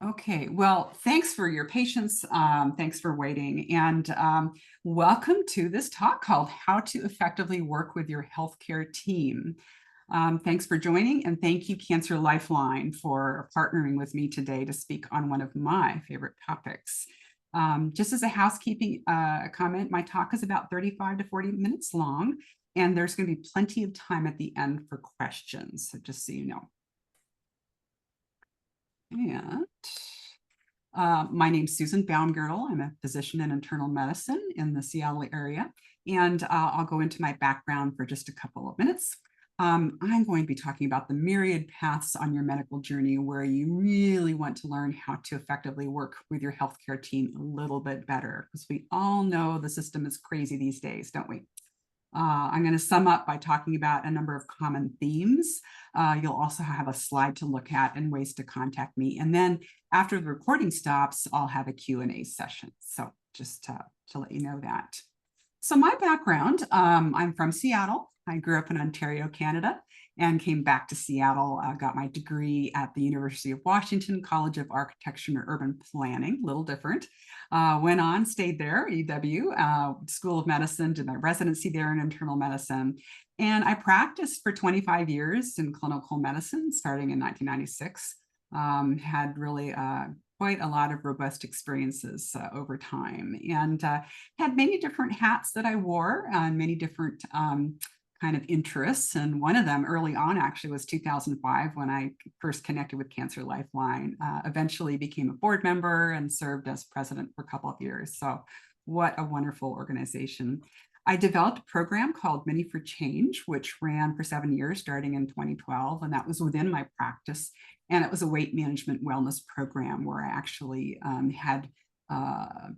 Okay, well, thanks for your patience. Thanks for waiting. And welcome to this talk called How to Effectively Work with Your Healthcare Team. Thanks for joining, and thank you, Cancer Lifeline, for partnering with me today to speak on one of my favorite topics. Just as a housekeeping comment, my talk is about 35 to 40 minutes long, and there's going to be plenty of time at the end for questions, so just so you know. And my name's Susan Baumgaertel. I'm a physician in internal medicine in the Seattle area, and I'll go into my background for just a couple of minutes. I'm going to be talking about the myriad paths on your medical journey where you really want to learn how to effectively work with your healthcare team a little bit better, because we all know the system is crazy these days, don't we? I'm going to sum up by talking about a number of common themes. You'll also have a slide to look at and ways to contact me. And then after the recording stops, I'll have a Q&A session. So just to let you know that. So my background, I'm from Seattle. I grew up in Ontario, Canada, and came back to Seattle. Got my degree at the University of Washington College of Architecture and Urban Planning, a little different. Went on, stayed there, UW, School of Medicine, did my residency there in internal medicine. And I practiced for 25 years in clinical medicine, starting in 1996. Had really quite a lot of robust experiences over time, and had many different hats that I wore and many different kind of interests. And one of them early on actually was 2005 when I first connected with Cancer Lifeline, eventually became a board member and served as president for a couple of years. So what a wonderful organization. I developed a program called Many for Change, which ran for 7 years, starting in 2012, and that was within my practice. And it was a weight management wellness program where I actually had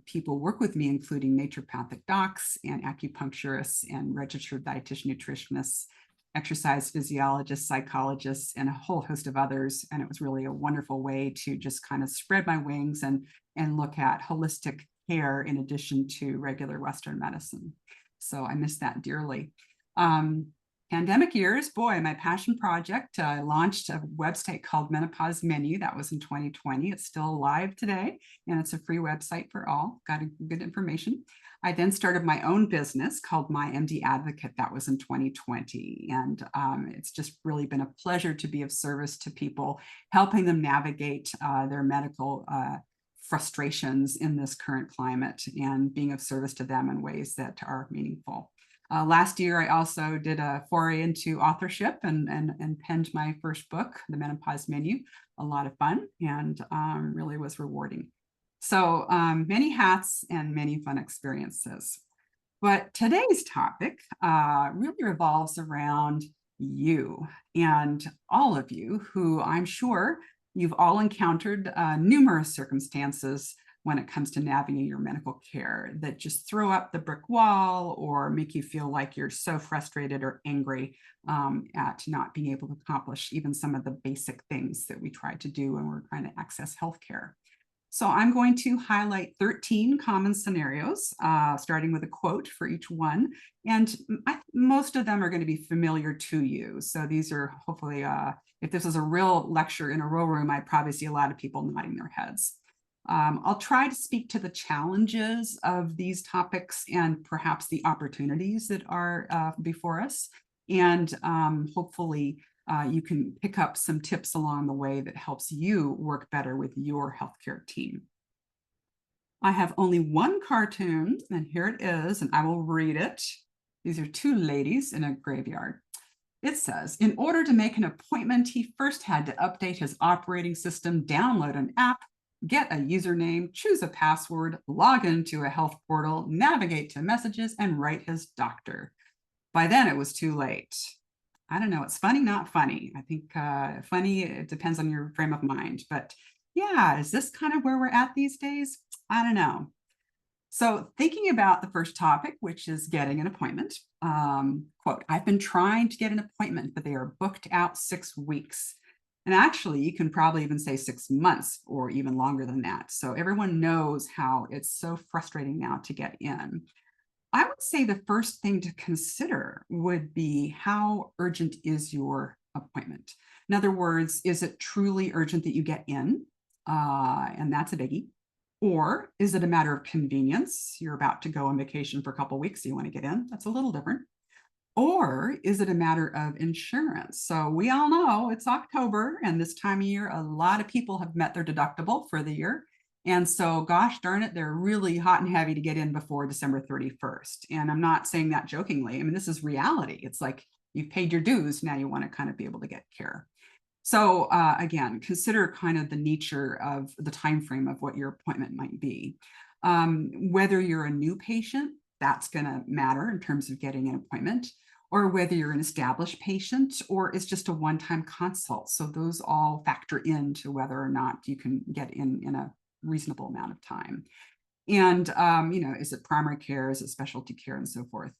people work with me, including naturopathic docs and acupuncturists and registered dietitian nutritionists, exercise physiologists, psychologists, and a whole host of others. And it was really a wonderful way to just kind of spread my wings and look at holistic care in addition to regular Western medicine. So I miss that dearly. Pandemic years, boy, my passion project. I launched a website called Menopause Menu. That was in 2020. It's still alive today, and it's a free website for all. Got good information. I then started my own business called My MD Advocate. That was in 2020. And it's just really been a pleasure to be of service to people, helping them navigate their medical frustrations in this current climate and being of service to them in ways that are meaningful. Last year, I also did a foray into authorship and penned my first book, The Menopause Menu. A lot of fun and really was rewarding. So many hats and many fun experiences. But today's topic really revolves around you and all of you who I'm sure you've all encountered numerous circumstances when it comes to navigating your medical care that just throw up the brick wall or make you feel like you're so frustrated or angry at not being able to accomplish even some of the basic things that we try to do when we're trying to access healthcare. So I'm going to highlight 13 common scenarios, starting with a quote for each one. And most of them are going to be familiar to you. So these are hopefully, if this was a real lecture in a real room, I'd probably see a lot of people nodding their heads. I'll try to speak to the challenges of these topics and perhaps the opportunities that are before us. And hopefully you can pick up some tips along the way that helps you work better with your healthcare team. I have only one cartoon, and here it is, and I will read it. These are two ladies in a graveyard. It says, in order to make an appointment, he first had to update his operating system, download an app, get a username, choose a password, log into a health portal, navigate to messages, and write his doctor. By then, it was too late. I don't know. It's funny, not funny. I think funny, it depends on your frame of mind. But yeah, is this kind of where we're at these days? I don't know. So thinking about the first topic, which is getting an appointment, quote, I've been trying to get an appointment, but they are booked out 6 weeks. And actually, you can probably even say 6 months or even longer than that. So everyone knows how it's so frustrating now to get in. I would say the first thing to consider would be how urgent is your appointment? In other words, is it truly urgent that you get in? And that's a biggie. Or is it a matter of convenience? You're about to go on vacation for a couple of weeks, so you want to get in. That's a little different. Or is it a matter of insurance? So we all know it's October, and this time of year, a lot of people have met their deductible for the year. And so, gosh darn it, they're really hot and heavy to get in before December 31st. And I'm not saying that jokingly. I mean, this is reality. It's like you've paid your dues. Now you want to kind of be able to get care. So again, consider kind of the nature of the time frame of what your appointment might be. Whether you're a new patient, that's going to matter in terms of getting an appointment, or whether you're an established patient or it's just a one-time consult. So those all factor into whether or not you can get in a reasonable amount of time. And, is it primary care, is it specialty care, and so forth.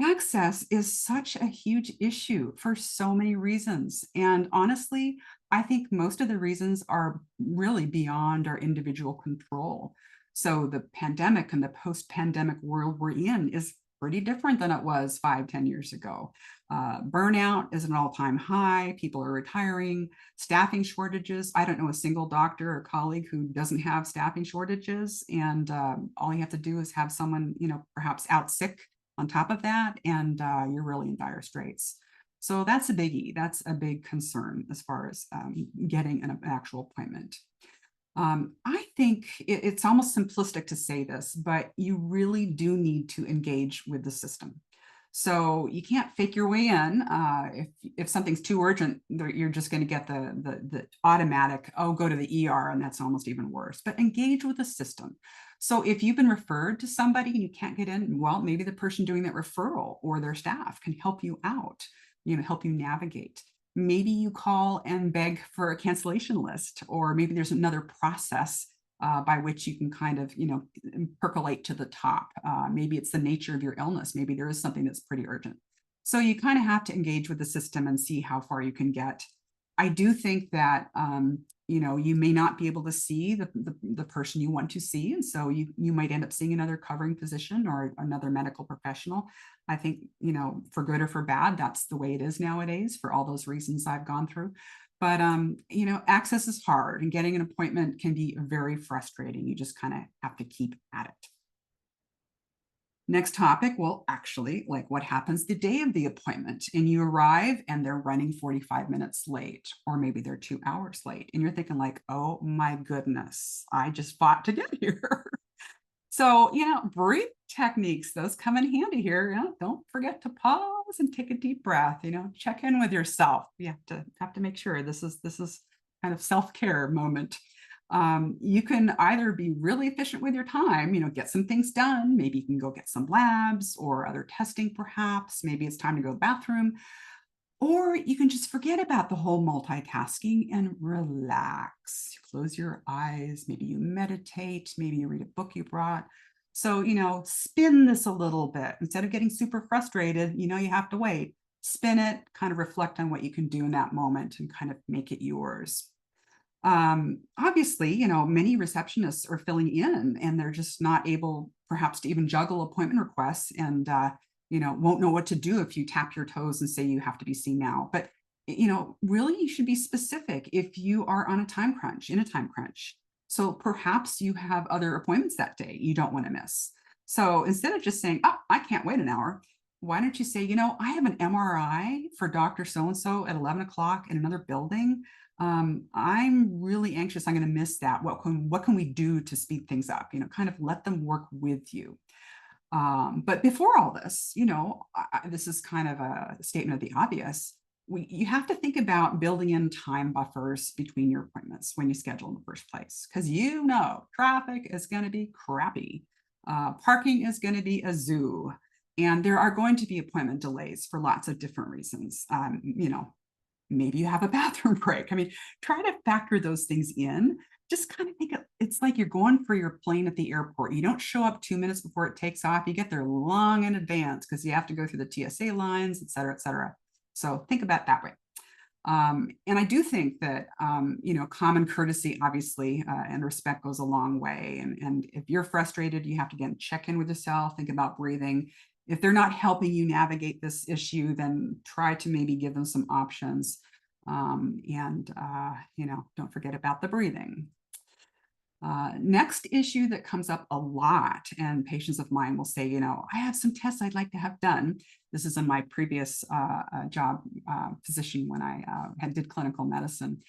Access is such a huge issue for so many reasons. And honestly, I think most of the reasons are really beyond our individual control. So the pandemic and the post-pandemic world we're in is pretty different than it was 5, 10 years ago. Burnout is an all-time high. People are retiring. Staffing shortages. I don't know a single doctor or colleague who doesn't have staffing shortages. And all you have to do is have someone, perhaps out sick on top of that, and you're really in dire straits. So that's a biggie. That's a big concern as far as getting an actual appointment. I think it's almost simplistic to say this, but you really do need to engage with the system. So you can't fake your way in. If something's too urgent, you're just going to get the automatic, oh, go to the ER, and that's almost even worse. But engage with the system. So if you've been referred to somebody and you can't get in, well, maybe the person doing that referral or their staff can help you out, help you navigate. Maybe you call and beg for a cancellation list, or maybe there's another process by which you can kind of, percolate to the top. Maybe it's the nature of your illness. Maybe there is something that's pretty urgent. So you kind of have to engage with the system and see how far you can get. I do think that, you may not be able to see the person you want to see. And so you might end up seeing another covering physician or another medical professional. I think, for good or for bad, that's the way it is nowadays for all those reasons I've gone through. But, access is hard, and getting an appointment can be very frustrating. You just kind of have to keep at it. Next topic, well, actually, like what happens the day of the appointment and you arrive and they're running 45 minutes late, or maybe they're 2 hours late. And you're thinking like, oh my goodness, I just fought to get here. So, breathe techniques, those come in handy here. Don't forget to pause and take a deep breath, check in with yourself. You have to make sure this is kind of self-care moment. You can either be really efficient with your time, get some things done. Maybe you can go get some labs or other testing, perhaps. Maybe it's time to go to the bathroom. Or you can just forget about the whole multitasking and relax. Close your eyes. Maybe you meditate. Maybe you read a book you brought. So, spin this a little bit. Instead of getting super frustrated, you have to wait. Spin it, kind of reflect on what you can do in that moment and kind of make it yours. Obviously, many receptionists are filling in and they're just not able perhaps to even juggle appointment requests, and, won't know what to do if you tap your toes and say you have to be seen now. But, really you should be specific if you are on a time crunch, in a time crunch. So perhaps you have other appointments that day you don't want to miss. So instead of just saying, oh, I can't wait an hour, why don't you say, I have an MRI for Dr. So-and-so at 11 o'clock in another building. I'm really anxious. I'm going to miss that. What can we do to speed things up? Kind of let them work with you. But before all this, this is kind of a statement of the obvious. You have to think about building in time buffers between your appointments when you schedule in the first place, because traffic is going to be crappy. Parking is going to be a zoo. And there are going to be appointment delays for lots of different reasons. Maybe you have a bathroom break. I mean, try to factor those things in. Just kind of think it's like you're going for your plane at the airport. You don't show up 2 minutes before it takes off. You get there long in advance because you have to go through the TSA lines, et cetera, et cetera. So think about that way. And I do think that, common courtesy, obviously, and respect goes a long way. And if you're frustrated, you have to, again, check in with yourself, think about breathing. If they're not helping you navigate this issue, then try to maybe give them some options. Don't forget about the breathing. Next issue that comes up a lot, and patients of mine will say, I have some tests I'd like to have done. This is in my previous job position when I did clinical medicine.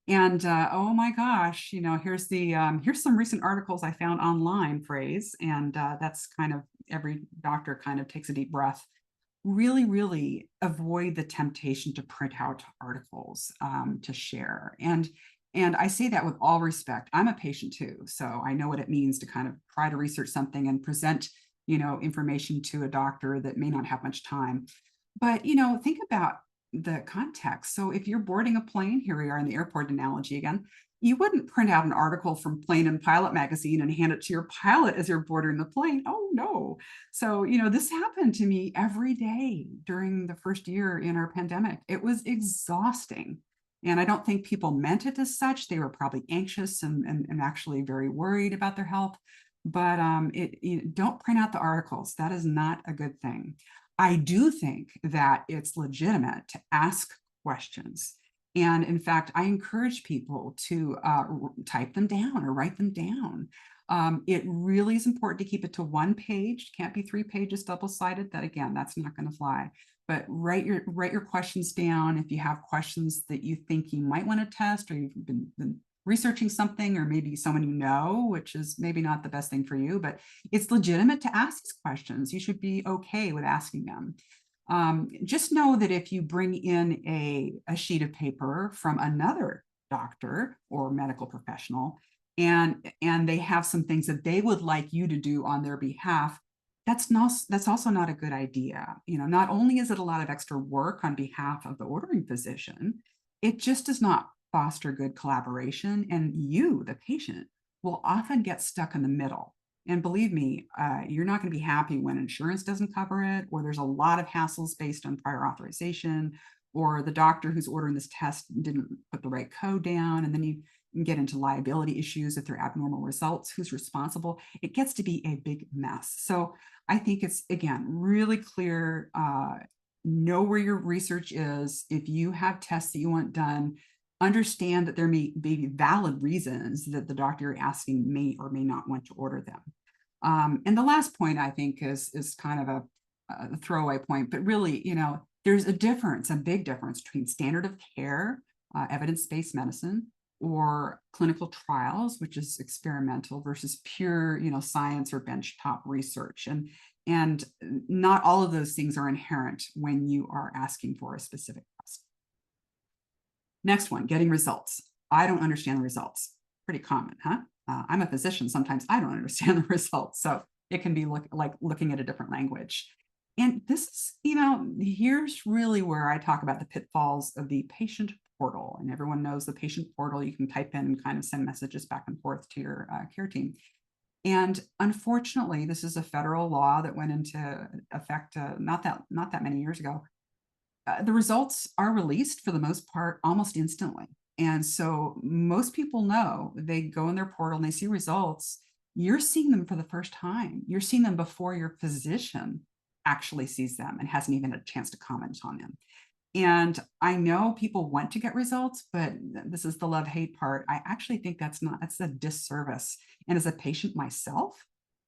And oh my gosh, here's some recent articles I found online phrase, and that's kind of every doctor kind of takes a deep breath. Really, really avoid the temptation to print out articles to share. And I say that with all respect. I'm a patient too, so I know what it means to kind of try to research something and present, information to a doctor that may not have much time. But, think about the context. So if you're boarding a plane, here we are in the airport analogy again, you wouldn't print out an article from Plane and Pilot magazine and hand it to your pilot as you're boarding the plane. Oh no. So, this happened to me every day during the first year in our pandemic. It was exhausting. And I don't think people meant it as such. They were probably anxious and actually very worried about their health. But don't print out the articles. That is not a good thing. I do think that it's legitimate to ask questions. And in fact, I encourage people to type them down or write them down. It really is important to keep it to one page. Can't be 3 pages double-sided. That again, that's not going to fly. But write your questions down. If you have questions that you think you might want to test, or you've been researching something, or maybe someone you know, which is maybe not the best thing for you, but it's legitimate to ask these questions. You should be okay with asking them. Just know that if you bring in a sheet of paper from another doctor or medical professional, and they have some things that they would like you to do on their behalf, that's also not a good idea. Not only is it a lot of extra work on behalf of the ordering physician, it just does not foster good collaboration, and you, the patient, will often get stuck in the middle. And believe me, you're not going to be happy when insurance doesn't cover it, or there's a lot of hassles based on prior authorization, or the doctor who's ordering this test didn't put the right code down, and then you can get into liability issues if they're abnormal results. Who's responsible? It gets to be a big mess. So I think it's, again, really clear. Know where your research is. If you have tests that you want done, understand that there may be valid reasons that the doctor you're asking may or may not want to order them. And the last point, I think, is kind of a throwaway point, but really, there's a big difference between standard of care, evidence-based medicine, or clinical trials, which is experimental, versus pure, science or benchtop research. And not all of those things are inherent when you are asking for a specific test. Next one, getting results. I don't understand the results. Pretty common, huh? I'm a physician. Sometimes I don't understand the results. So it can be like looking at a different language. And this is, here's really where I talk about the pitfalls of the patient portal. And everyone knows the patient portal. You can type in and kind of send messages back and forth to your care team. And unfortunately, this is a federal law that went into effect not that many years ago. The results are released for the most part almost instantly. And so most people know, they go in their portal and they see results. You're seeing them for the first time. You're seeing them before your physician actually sees them and hasn't even had a chance to comment on them. And I know people want to get results, but this is the love-hate part. I actually think that's a disservice. And as a patient myself,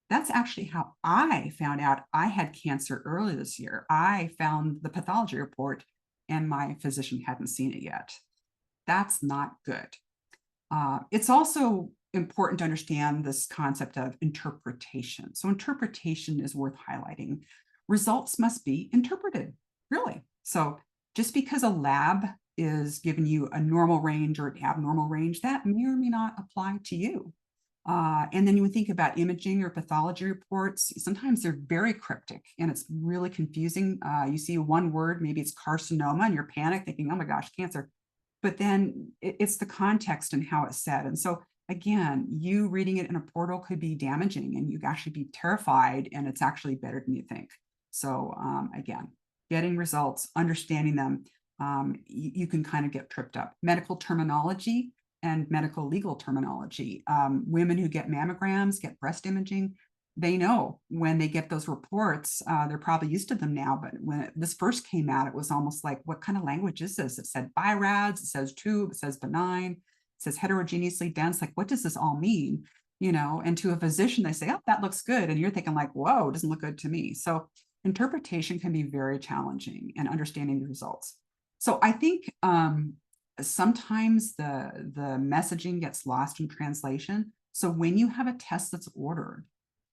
that's actually how I found out I had cancer early this year. I found the pathology report and my physician hadn't seen it yet. That's not good. It's also important to understand this concept of interpretation. So interpretation is worth highlighting. Results must be interpreted, really. So just because a lab is giving you a normal range or an abnormal range, that may or may not apply to you. And then you think about imaging or pathology reports. Sometimes they're very cryptic and it's really confusing. You see one word, maybe it's carcinoma, and you're panicked thinking, oh my gosh, cancer. But then it's the context and how it's said. And so again, you reading it in a portal could be damaging and you actually be terrified, and it's actually better than you think. So again, getting results, understanding them, you can kind of get tripped up. Medical terminology and medical legal terminology. Women who get mammograms, get breast imaging, they know when they get those reports, they're probably used to them now, but when this first came out, it was almost like, what kind of language is this? It said BI-RADS, it says tube, it says benign. says heterogeneously dense, like, what does this all mean? And to a physician, they say, oh, that looks good. And you're thinking like, whoa, it doesn't look good to me. So interpretation can be very challenging and understanding the results. So I think sometimes the messaging gets lost in translation. So when you have a test that's ordered,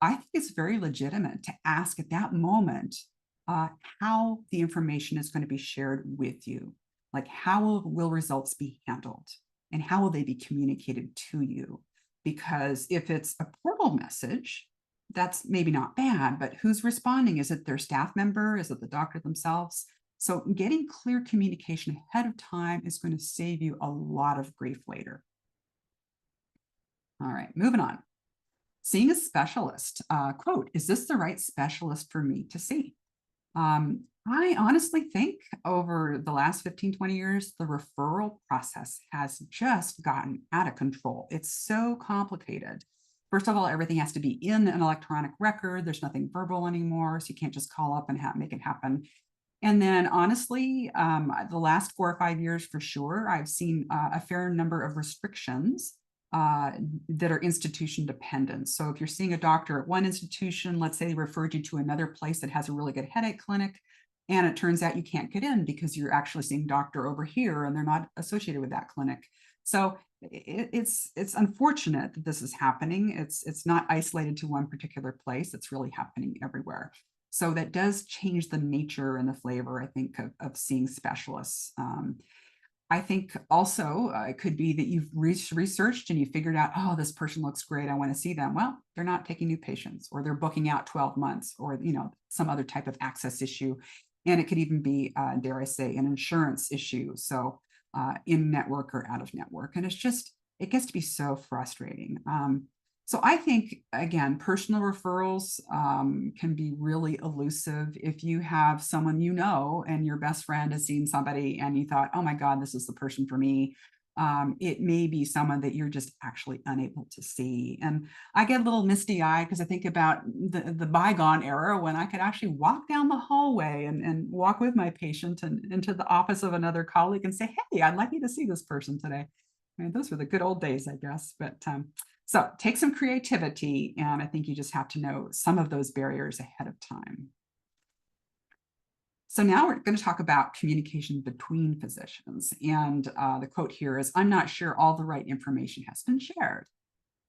I think it's very legitimate to ask at that moment how the information is going to be shared with you. Like, how will results be handled and how will they be communicated to you? Because if it's a portal message, that's maybe not bad, but who's responding? Is it their staff member? Is it the doctor themselves? So getting clear communication ahead of time is going to save you a lot of grief later. All right, moving on. Seeing a specialist, quote, is this the right specialist for me to see? I honestly think over the last 15, 20 years, the referral process has just gotten out of control. It's so complicated. First of all, everything has to be in an electronic record. There's nothing verbal anymore, so you can't just call up and make it happen. And then honestly, the last 4 or 5 years for sure, I've seen a fair number of restrictions that are institution dependent. So if you're seeing a doctor at one institution, let's say they referred you to another place that has a really good headache clinic, and it turns out you can't get in because you're actually seeing doctor over here and they're not associated with that clinic. So it's unfortunate that this is happening. It's not isolated to one particular place. It's really happening everywhere. So that does change the nature and the flavor, I think, of seeing specialists. I think also it could be that you've researched and you figured out, oh, this person looks great, I want to see them. Well, they're not taking new patients, or they're booking out 12 months, or some other type of access issue. And it could even be, dare I say, an insurance issue. So in network or out of network. And it gets to be so frustrating. So I think, again, personal referrals can be really elusive. If you have someone and your best friend has seen somebody and you thought, oh my God, this is the person for me, it may be someone that you're just actually unable to see. And I get a little misty-eyed because I think about the bygone era when I could actually walk down the hallway and walk with my patient and into the office of another colleague and say, hey, I'd like you to see this person today. I mean, those were the good old days, I guess. But so take some creativity, and I think you just have to know some of those barriers ahead of time. So now we're going to talk about communication between physicians. And the quote here is, I'm not sure all the right information has been shared.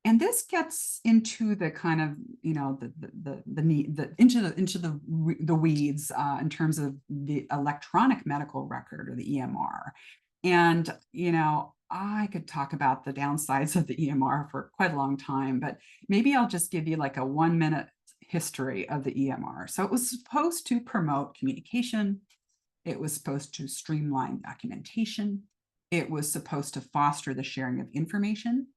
And this gets into the kind of, into the weeds in terms of the electronic medical record, or the EMR. And, I could talk about the downsides of the EMR for quite a long time, but maybe I'll just give you like a 1-minute history of the EMR. So it was supposed to promote communication. It was supposed to streamline documentation. It was supposed to foster the sharing of information.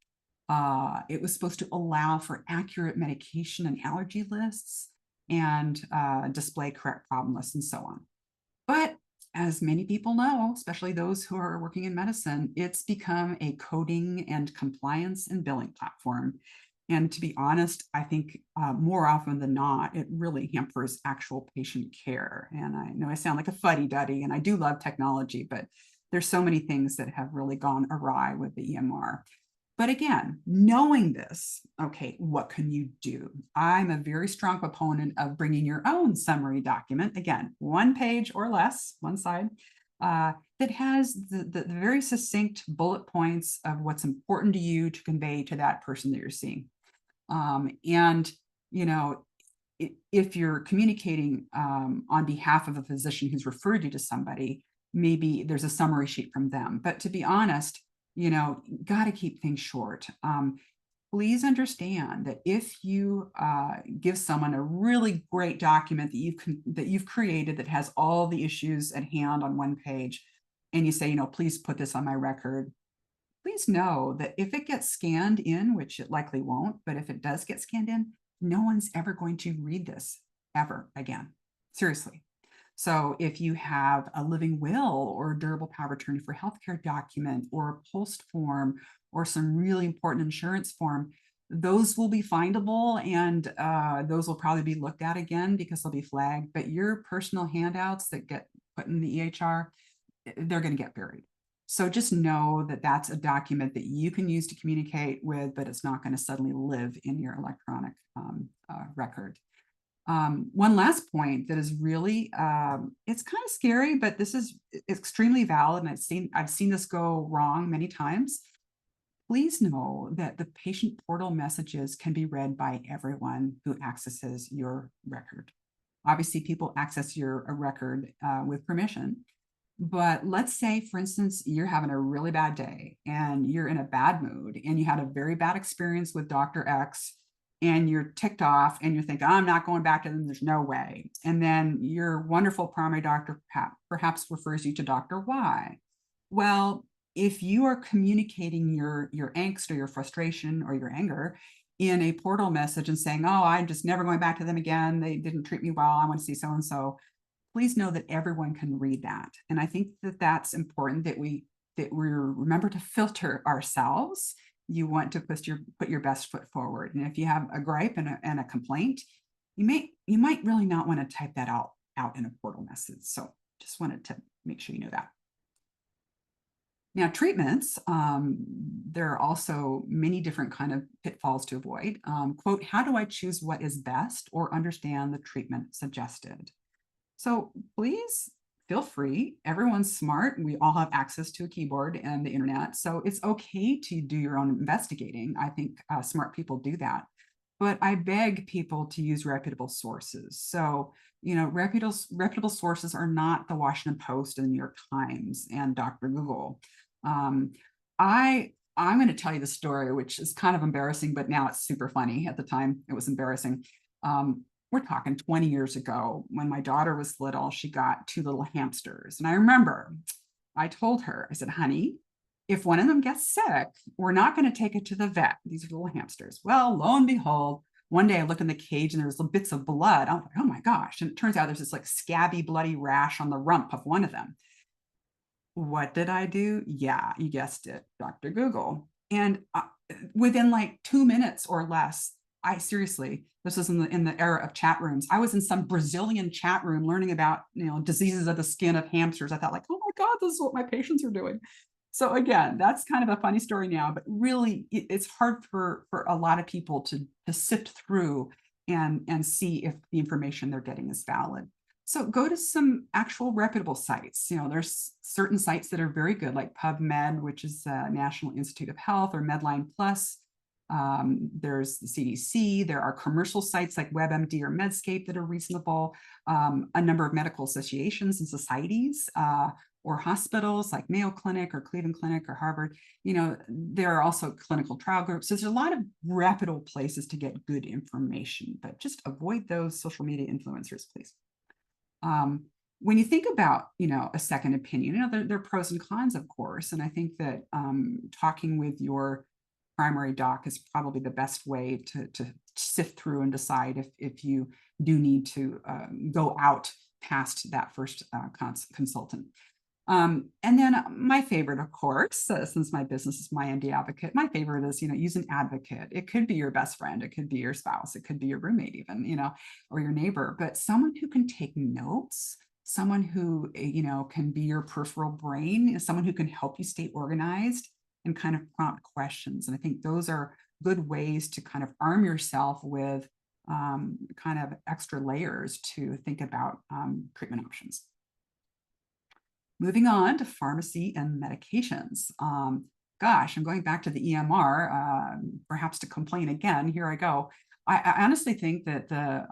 It was supposed to allow for accurate medication and allergy lists, and display correct problem lists, and so on. But as many people know, especially those who are working in medicine, it's become a coding and compliance and billing platform. And to be honest, I think more often than not, it really hampers actual patient care. And I know I sound like a fuddy-duddy, and I do love technology, but there's so many things that have really gone awry with the EMR. But again, knowing this, okay, what can you do? I'm a very strong proponent of bringing your own summary document, again, 1 page or less, one side, that has the very succinct bullet points of what's important to you to convey to that person that you're seeing. And, if you're communicating on behalf of a physician who's referred you to somebody, maybe there's a summary sheet from them. But to be honest, got to keep things short. Please understand that if you give someone a really great document that you've created that has all the issues at hand on 1 page, and you say, please put this on my record, please know that if it gets scanned in, which it likely won't, but if it does get scanned in, no one's ever going to read this ever again. Seriously. So if you have a living will or a durable power of attorney for healthcare document or a post form or some really important insurance form, those will be findable, and those will probably be looked at again because they'll be flagged. But your personal handouts that get put in the EHR, they're going to get buried. So just know that that's a document that you can use to communicate with, but it's not going to suddenly live in your electronic record. One last point that is really, it's kind of scary, but this is extremely valid, and I've seen this go wrong many times. Please know that the patient portal messages can be read by everyone who accesses your record. Obviously, people access your record with permission. But let's say, for instance, you're having a really bad day and you're in a bad mood and you had a very bad experience with Dr. X and you're ticked off and you're thinking, I'm not going back to them. There's no way. And then your wonderful primary doctor perhaps refers you to Dr. Y. Well, if you are communicating your angst or your frustration or your anger in a portal message and saying, oh, I'm just never going back to them again. They didn't treat me well. I want to see so-and-so. Please know that everyone can read that. And I think that that's important, that we remember to filter ourselves. You want to put your best foot forward. And if you have a gripe and a complaint, you might really not want to type that out in a portal message. So just wanted to make sure you know that. Now, treatments, there are also many different kind of pitfalls to avoid. Quote, how do I choose what is best or understand the treatment suggested? So please feel free. Everyone's smart. We all have access to a keyboard and the internet. So it's okay to do your own investigating. I think smart people do that. But I beg people to use reputable sources. So, reputable sources are not the Washington Post and the New York Times and Dr. Google. I'm going to tell you the story, which is kind of embarrassing, but now it's super funny. At the time, it was embarrassing. We're talking 20 years ago. When my daughter was little, she got 2 little hamsters. And I remember I told her, I said, honey, if one of them gets sick, we're not going to take it to the vet. These are little hamsters. Well, lo and behold, one day I looked in the cage and there was little bits of blood. I was like, oh my gosh. And it turns out there's this like scabby, bloody rash on the rump of one of them. What did I do? Yeah, you guessed it, Dr. Google. And within like 2 minutes or less, this was in the era of chat rooms. I was in some Brazilian chat room learning about, diseases of the skin of hamsters. I thought like, oh my God, this is what my patients are doing. So again, that's kind of a funny story now, but really it's hard for a lot of people to sift through and see if the information they're getting is valid. So go to some actual reputable sites. There's certain sites that are very good, like PubMed, which is National Institute of Health, or Medline Plus. There's the CDC. There are commercial sites like WebMD or Medscape that are reasonable. A number of medical associations and societies or hospitals like Mayo Clinic or Cleveland Clinic or Harvard. There are also clinical trial groups. So there's a lot of reputable places to get good information, but just avoid those social media influencers, please. When you think about, a second opinion, there are pros and cons, of course. And I think that talking with your primary doc is probably the best way to sift through and decide if you do need to go out past that first consultant. And then my favorite, of course, since my business is my MD advocate, my favorite is, use an advocate. It could be your best friend. It could be your spouse. It could be your roommate even, or your neighbor, but someone who can take notes, someone who, can be your peripheral brain, someone who can help you stay organized and kind of prompt questions. And I think those are good ways to kind of arm yourself with kind of extra layers to think about treatment options. Moving on to pharmacy and medications. Gosh, I'm going back to the EMR, perhaps to complain again. Here I go. I honestly think that the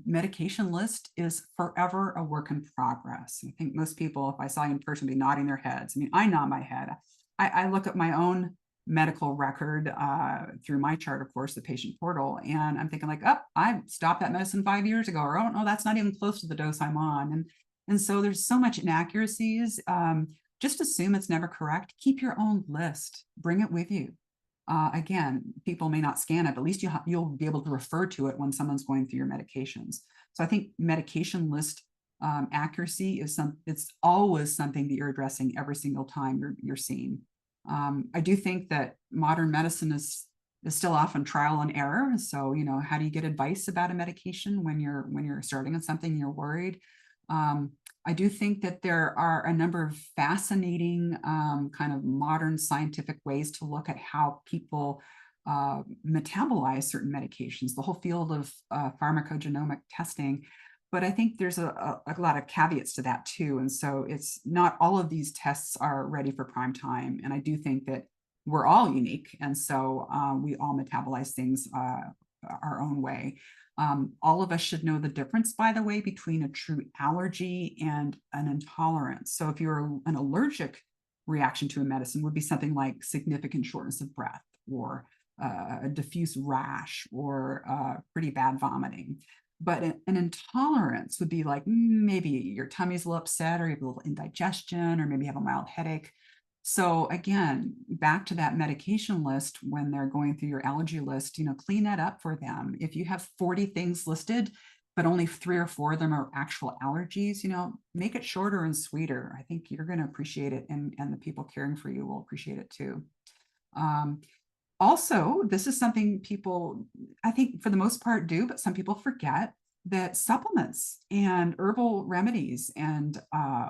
medication list is forever a work in progress. I think most people, if I saw you in person, would be nodding their heads. I mean, I nod my head. I look at my own medical record through my chart, of course, the patient portal, and I'm thinking like, oh, I stopped that medicine 5 years ago, or oh no, that's not even close to the dose I'm on. And so there's so much inaccuracies. Just assume it's never correct. Keep your own list. Bring it with you. Again, people may not scan it, but at least you'll be able to refer to it when someone's going through your medications. So I think medication list accuracy it's always something that you're addressing every single time you're seeing. I do think that modern medicine is still often trial and error. So, how do you get advice about a medication when you're starting on something, you're worried? I do think that there are a number of fascinating kind of modern scientific ways to look at how people metabolize certain medications, the whole field of pharmacogenomic testing. But I think there's a lot of caveats to that too. And so it's not all of these tests are ready for prime time. And I do think that we're all unique. And so we all metabolize things our own way. All of us should know the difference, by the way, between a true allergy and an intolerance. So if you're an allergic reaction to a medicine would be something like significant shortness of breath or a diffuse rash or pretty bad vomiting. But an intolerance would be like maybe your tummy's a little upset or you have a little indigestion or maybe you have a mild headache. So again, back to that medication list when they're going through your allergy list, clean that up for them. If you have 40 things listed, but only 3 or 4 of them are actual allergies, make it shorter and sweeter. I think you're going to appreciate it, and the people caring for you will appreciate it too. Also, this is something people, I think for the most part do, but some people forget that supplements and herbal remedies and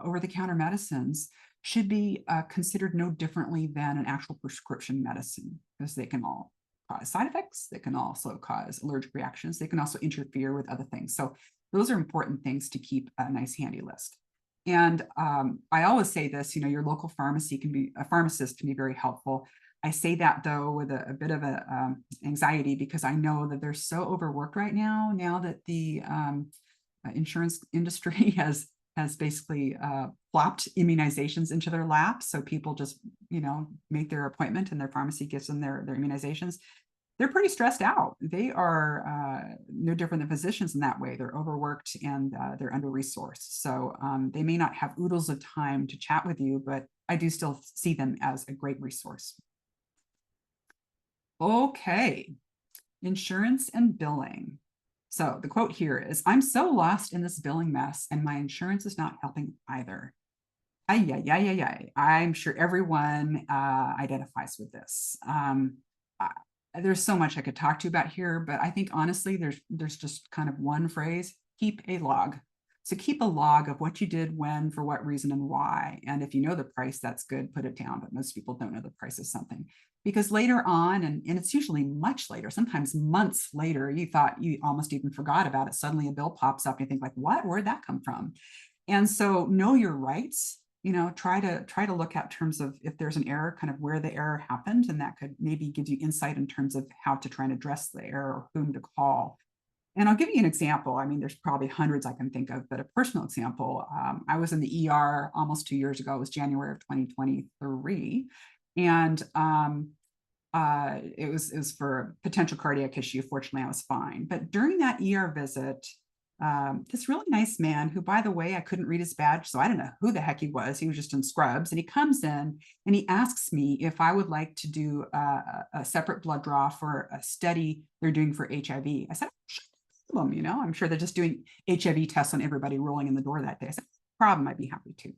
over-the-counter medicines should be considered no differently than an actual prescription medicine, because they can all cause side effects. They can also cause allergic reactions. They can also interfere with other things. So those are important things to keep a nice handy list. And I always say this, your local pharmacist can be very helpful. I say that though with a bit of anxiety, because I know that they're so overworked right now that the insurance industry has basically plopped immunizations into their lap. So people just, make their appointment and their pharmacy gives them their immunizations. They're pretty stressed out. They are no different than physicians in that way. They're overworked and they're under-resourced. So they may not have oodles of time to chat with you, but I do still see them as a great resource. Okay, insurance and billing. So the quote here is, "I'm so lost in this billing mess and my insurance is not helping either." I'm sure everyone identifies with this. There's so much I could talk to you about here, but I think honestly, there's just kind of one phrase: keep a log. So keep a log of what you did, when, for what reason, and why. And if you know the price, that's good, put it down. But most people don't know the price of something, because later on, and it's usually much later, sometimes months later, you thought you almost even forgot about it. Suddenly a bill pops up and you think like, what? Where'd that come from? And so know your rights. Try to look at terms of if there's an error, kind of where the error happened, and that could maybe give you insight in terms of how to try and address the error or whom to call. And I'll give you an example. I mean, there's probably hundreds I can think of, but a personal example. I was in the ER almost 2 years ago. It was January of 2023. And it was for a potential cardiac issue. Fortunately, I was fine. But during that ER visit, this really nice man who, by the way, I couldn't read his badge, so I don't know who the heck he was. He was just in scrubs. And he comes in and he asks me if I would like to do a separate blood draw for a study they're doing for HIV. I said, sure. I'm sure they're just doing HIV tests on everybody rolling in the door that day. I said, no problem, I'd be happy to.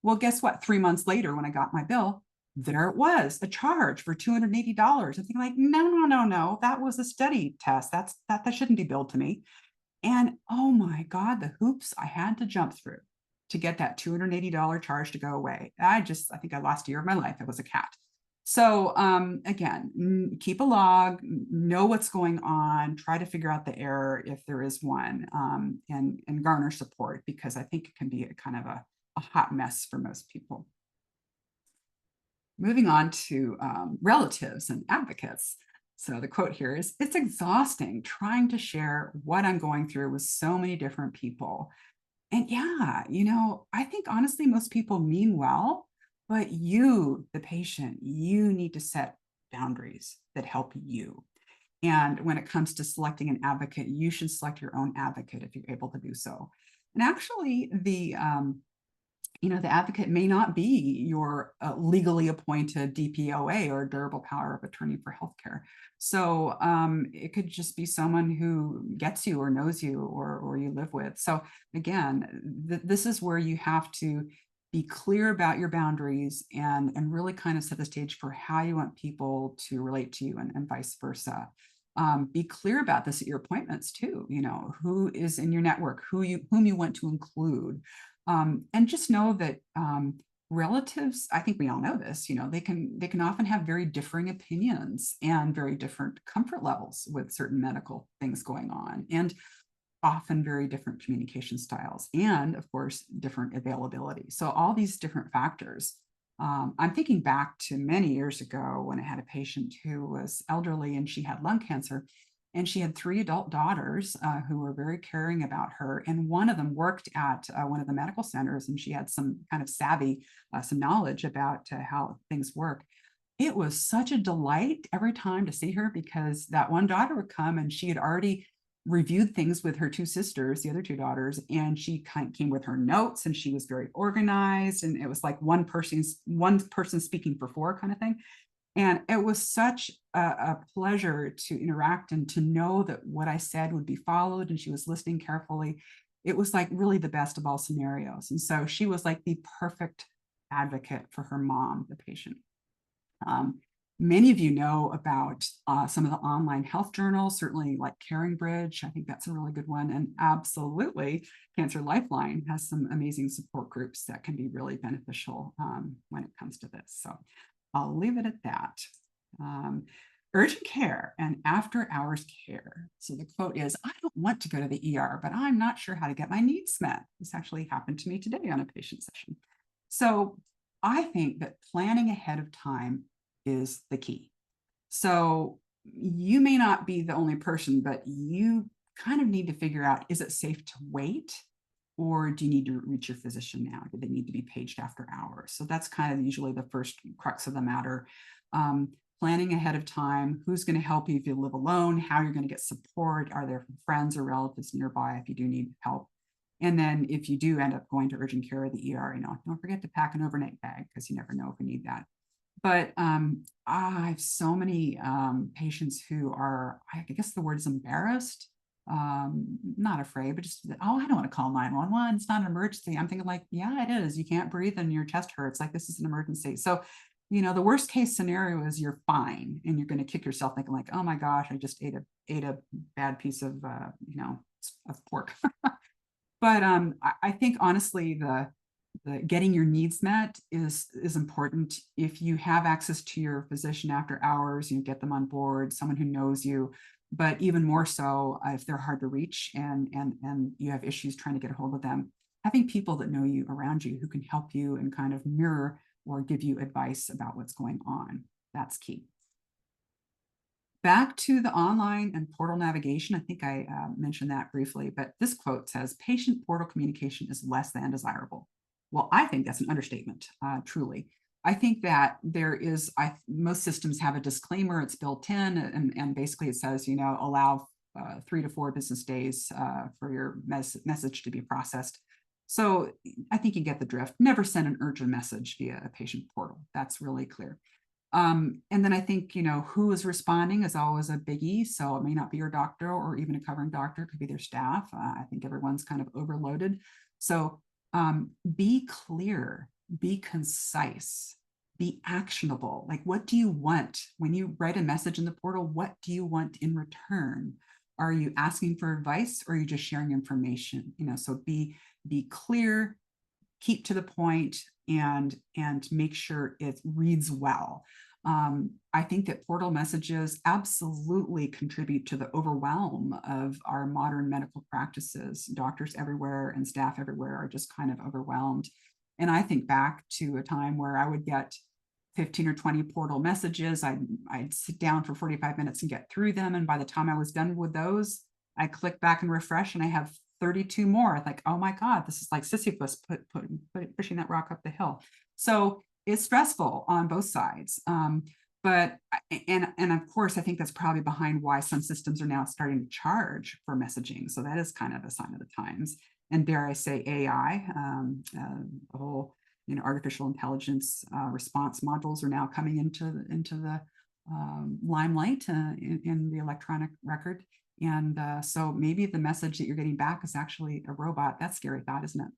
Well, guess what? 3 months later, when I got my bill, there it was, a charge for $280. I'm thinking like, no, that was a study test. That shouldn't be billed to me. And oh my God, the hoops I had to jump through to get that $280 charge to go away. I think I lost a year of my life. It was a cat. So again, keep a log, know what's going on, try to figure out the error if there is one, and garner support, because I think it can be a kind of a hot mess for most people. Moving on to relatives and advocates. So the quote here is, "It's exhausting trying to share what I'm going through with so many different people." And yeah, I think honestly, most people mean well, but you, the patient, you need to set boundaries that help you. And when it comes to selecting an advocate, you should select your own advocate if you're able to do so. And actually, the advocate may not be your legally appointed DPOA or durable power of attorney for healthcare. So it could just be someone who gets you or knows you or you live with. So again, this is where you have to be clear about your boundaries and really kind of set the stage for how you want people to relate to you and vice versa. Be clear about this at your appointments too. Who is in your network, whom you want to include. And just know that relatives, I think we all know this, they can often have very differing opinions and very different comfort levels with certain medical things going on, and often very different communication styles, and of course, different availability. So all these different factors. I'm thinking back to many years ago when I had a patient who was elderly and she had lung cancer, and she had 3 adult daughters who were very caring about her. And one of them worked at one of the medical centers, and she had some kind of savvy, some knowledge about how things work. It was such a delight every time to see her, because that one daughter would come and she had already reviewed things with her 2 sisters, the other 2 daughters, and she kind of came with her notes, and she was very organized, and it was like one person speaking for 4 kind of thing. And it was such a pleasure to interact and to know that what I said would be followed, and she was listening carefully. It was like really the best of all scenarios. And so she was like the perfect advocate for her mom, the patient. Many of you know about some of the online health journals, certainly like CaringBridge. I think that's a really good one. And absolutely, Cancer Lifeline has some amazing support groups that can be really beneficial when it comes to this. So I'll leave it at that. Urgent care and after hours care. So the quote is, I don't want to go to the ER, but I'm not sure how to get my needs met. This actually happened to me today on a patient session. So I think that planning ahead of time is the key. So you may not be the only person, but you kind of need to figure out, is it safe to wait? Or do you need to reach your physician now? Do they need to be paged after hours? So that's kind of usually the first crux of the matter. Planning ahead of time, who's going to help you if you live alone, how you're going to get support, are there friends or relatives nearby if you do need help? And then if you do end up going to urgent care or the ER, don't forget to pack an overnight bag, because you never know if you need that. But I have so many patients who are, I guess the word is embarrassed, not afraid, but just, oh, I don't want to call 911. It's not an emergency. I'm thinking like, yeah, it is. You can't breathe and your chest hurts. Like, this is an emergency. So, the worst case scenario is you're fine and you're going to kick yourself thinking like, oh my gosh, I just ate a bad piece of, of pork. But I think honestly, the getting your needs met is important. If you have access to your physician after hours, you get them on board, someone who knows you. But even more so, if they're hard to reach and you have issues trying to get a hold of them, having people that know you around you who can help you and kind of mirror or give you advice about what's going on, that's key. Back to the online and portal navigation, I think I mentioned that briefly, but this quote says, patient portal communication is less than desirable. Well, I think that's an understatement, truly. I think that there is, most systems have a disclaimer, it's built in, and basically it says, allow 3 to 4 business days for your message to be processed. So I think you get the drift. Never send an urgent message via a patient portal. That's really clear. And then I think, who is responding is always a biggie. So it may not be your doctor or even a covering doctor, it could be their staff. I think everyone's kind of overloaded. So be clear, be concise, be actionable. Like, what do you want when you write a message in the portal? What do you want in return? Are you asking for advice, or are you just sharing information? So be clear, keep to the point, and make sure it reads well. I think that portal messages absolutely contribute to the overwhelm of our modern medical practices. Doctors everywhere and staff everywhere are just kind of overwhelmed. And I think back to a time where I would get 15 or 20 portal messages. I'd sit down for 45 minutes and get through them. And by the time I was done with those, I click back and refresh, and I have 32 more. Like, oh my God, this is like Sisyphus pushing that rock up the hill. So it's stressful on both sides. But of course, I think that's probably behind why some systems are now starting to charge for messaging. So that is kind of a sign of the times. And dare I say, AI, the whole artificial intelligence response modules are now coming into the limelight in the electronic record. And so maybe the message that you're getting back is actually a robot. That's a scary thought, isn't it?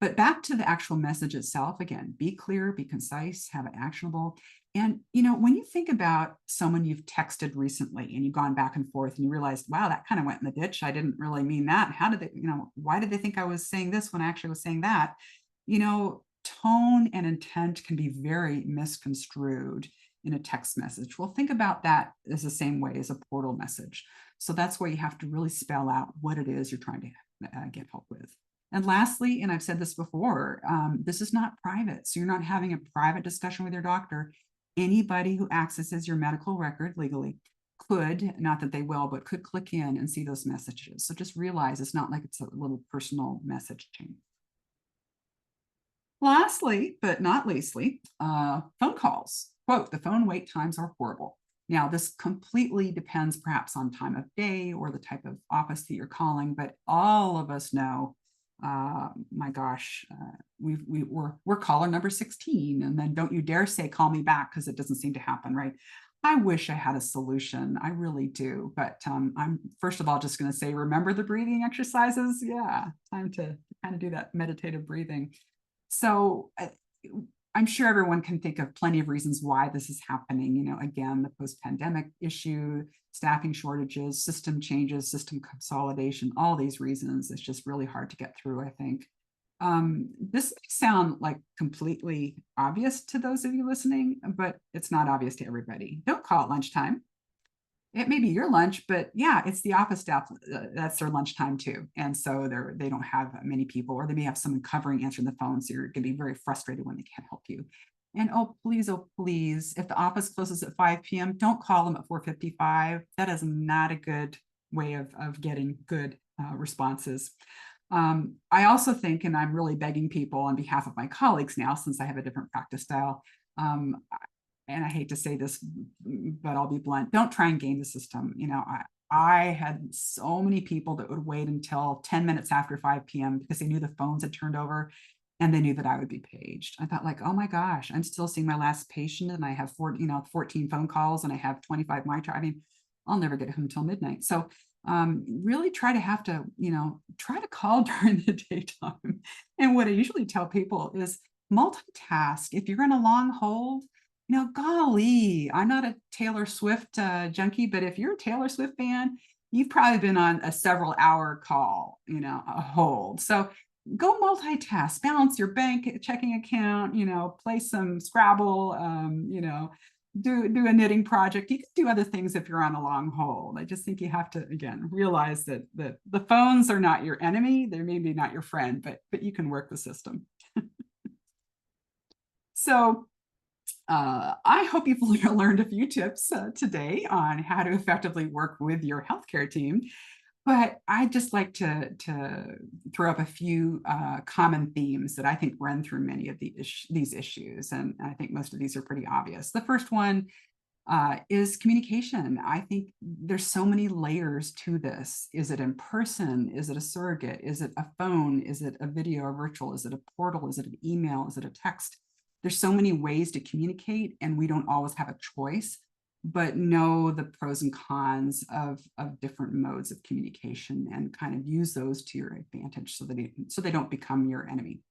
But back to the actual message itself, again, be clear, be concise, have it actionable. And, when you think about someone you've texted recently and you've gone back and forth and you realized, wow, that kind of went in the ditch. I didn't really mean that. How did they, why did they think I was saying this when I actually was saying that? Tone and intent can be very misconstrued in a text message. Well, think about that as the same way as a portal message. So that's why you have to really spell out what it is you're trying to get help with. And lastly, and I've said this before, this is not private. So you're not having a private discussion with your doctor. Anybody who accesses your medical record legally could, not that they will, but could click in and see those messages. So just realize it's not like it's a little personal message chain. Lastly, but not leastly, phone calls. Quote, the phone wait times are horrible. Now, this completely depends perhaps on time of day or the type of office that you're calling, but all of us know, my gosh, we're caller number 16, and then don't you dare say call me back, because it doesn't seem to happen, right? I wish I had a solution. I really do. But I'm first of all just going to say, remember the breathing exercises. Yeah, time to kind of do that meditative breathing. So I'm sure everyone can think of plenty of reasons why this is happening. Again, the post-pandemic issue, staffing shortages, system changes, system consolidation, all these reasons. It's just really hard to get through, I think. This may sound like completely obvious to those of you listening, but it's not obvious to everybody. Don't call at lunchtime. It may be your lunch, but yeah, it's the office staff. That's their lunchtime too. And so they don't have many people, or they may have someone covering, answering the phone. So you're going to be very frustrated when they can't help you. And oh, please, if the office closes at 5 p.m., don't call them at 4:55. That is not a good way of getting good responses. I also think, and I'm really begging people on behalf of my colleagues now, since I have a different practice style, and I hate to say this, but I'll be blunt, don't try and game the system. I had so many people that would wait until 10 minutes after 5 p.m. because they knew the phones had turned over and they knew that I would be paged. I thought, like, oh my gosh, I'm still seeing my last patient and I have 14 phone calls and I have 25 I mean, I'll never get home until midnight. So really try to call during the daytime. And what I usually tell people is multitask. If you're in a long hold, golly, I'm not a Taylor Swift junkie, but if you're a Taylor Swift fan, you've probably been on a several hour call, a hold. So go multitask, balance your bank checking account, play some Scrabble, do a knitting project. You can do other things if you're on a long hold. I just think you have to, again, realize that the phones are not your enemy. They're maybe not your friend, but you can work the system. So I hope you've learned a few tips today on how to effectively work with your healthcare team. But I'd just like to throw up a few common themes that I think run through many of these issues. And I think most of these are pretty obvious. The first one is communication. I think there's so many layers to this. Is it in person? Is it a surrogate? Is it a phone? Is it a video or virtual? Is it a portal? Is it an email? Is it a text? There's so many ways to communicate, and we don't always have a choice, but know the pros and cons of different modes of communication and kind of use those to your advantage so they don't become your enemy.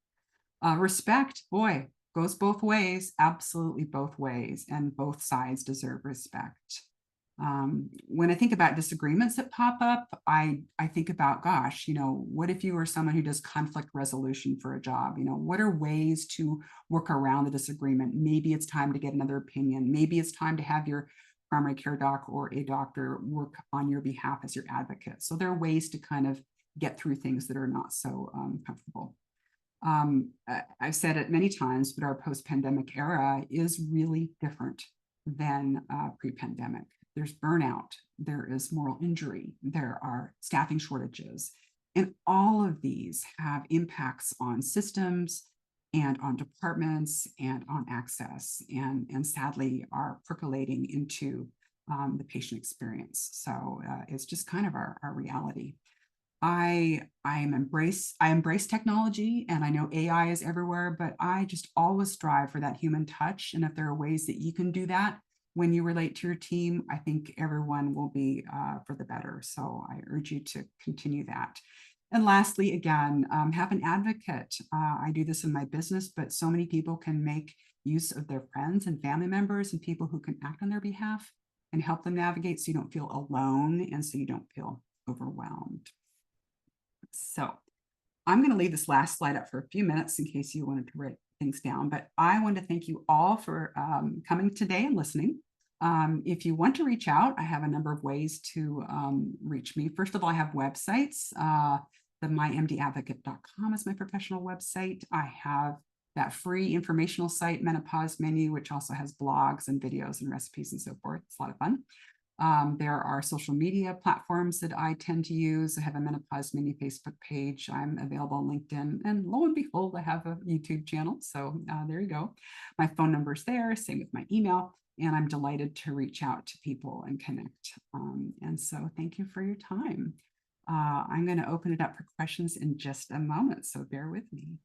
Respect, boy, goes both ways, absolutely both ways, and both sides deserve respect. When I think about disagreements that pop up, I think about, gosh, what if you are someone who does conflict resolution for a job? What are ways to work around the disagreement? Maybe it's time to get another opinion. Maybe it's time to have your primary care doc or a doctor work on your behalf as your advocate. So there are ways to kind of get through things that are not so comfortable. I've said it many times, but our post-pandemic era is really different than pre-pandemic. There's burnout, there is moral injury, there are staffing shortages, and all of these have impacts on systems and on departments and on access, and sadly are percolating into the patient experience. So it's just kind of our reality. I embrace technology, and I know AI is everywhere, but I just always strive for that human touch. And if there are ways that you can do that when you relate to your team, I think everyone will be for the better. So I urge you to continue that. And lastly, again, have an advocate. I do this in my business, but so many people can make use of their friends and family members and people who can act on their behalf and help them navigate so you don't feel alone and so you don't feel overwhelmed. So I'm going to leave this last slide up for a few minutes in case you wanted to write things down, but I want to thank you all for coming today and listening. If you want to reach out, I have a number of ways to reach me. First of all, I have websites. The mymdadvocate.com is my professional website. I have that free informational site, Menopause Menu, which also has blogs and videos and recipes and so forth. It's a lot of fun. There are social media platforms that I tend to use. I have a Menopause Menu Facebook page. I'm available on LinkedIn, and lo and behold, I have a YouTube channel. So there you go. My phone number is there, same with my email, and I'm delighted to reach out to people and connect. And so thank you for your time. I'm going to open it up for questions in just a moment, so bear with me.